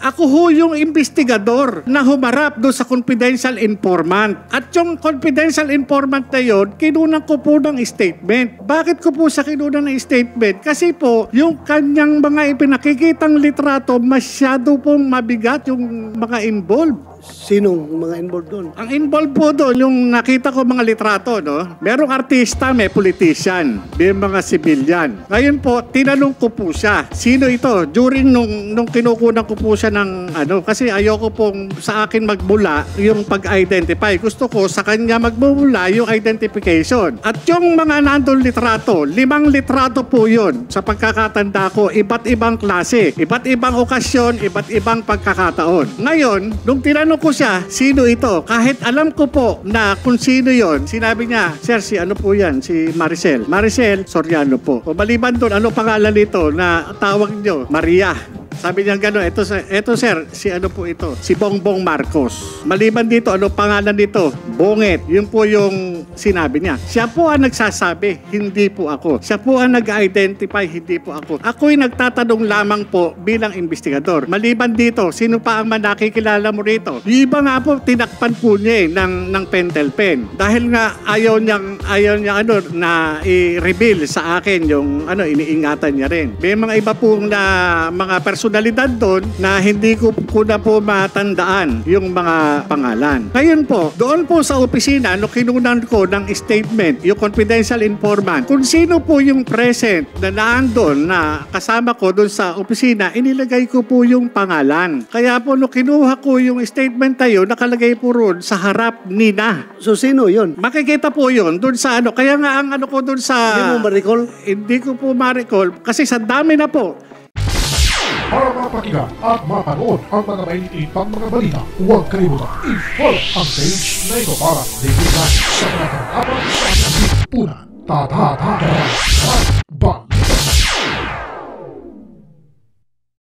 Ako ho yung investigador na humarap doon sa confidential informant. At yung confidential informant na yun, kinunan ko po ng statement. Bakit ko po sa kinunan ng statement? Kasi po, yung kanyang mga ipinakikitang litrato, masyado pong mabigat yung mga involved. Sinong mga involved doon? Ang involved po doon, yung nakita ko mga litrato, no? Merong artista, may politician, may mga civilian. Ngayon po, tinanong ko po siya, sino ito? During nung kinukunan ko po siya ng kasi ayoko pong sa akin magmula yung pag-identify. Gusto ko sa kanya magmula yung identification. At yung mga nandun litrato, 5 litrato po yun. Sa pagkakatanda ko, iba't ibang klase, iba't ibang okasyon, iba't ibang pagkakataon. Ngayon, nung tinanong ko siya, sino ito? Kahit alam ko po na kung sino yon, sinabi niya, sir, si ano po yan? Si Maricel. Maricel Soriano po. O maliban doon, ano pangalan nito na tawag niyo? Maria. Sabi niya gano'n, eto sir, si ano po ito? Si Bongbong Marcos. Maliban dito, ano pangalan nito? Bonget. Yun po yung sinabi niya. Siya po ang nagsasabi, hindi po ako. Siya po ang nag-identify, hindi po ako. Ako'y nagtatanong lamang po bilang investigador. Maliban dito, sino pa ang nakikilala mo rito? Yung iba nga po, tinakpan po niya ng pentel pen. Dahil nga ayaw niya na i-reveal sa akin yung iniingatan niya rin. May mga iba pong na mga personalidad doon na hindi ko na po matandaan yung mga pangalan. Ngayon po, doon po sa opisina, no kinunan ko ng statement, yung confidential informant, kung sino po yung present na naandun na kasama ko doon sa opisina, inilagay ko po yung pangalan. Kaya po, no kinuha ko yung statement tayo, nakalagay po roon sa harap nina. So, sino yun? Makikita po yun doon sa Kaya nga ang ko doon sa... Hindi mo ma-recall? Hindi ko po ma-recall kasi sa dami na po. Para mapakinggan at mapanood ang mga mainit-pang mga balita, huwag kalimutan i-follow ang page na ito para libre lang sa mga apat sa ating una.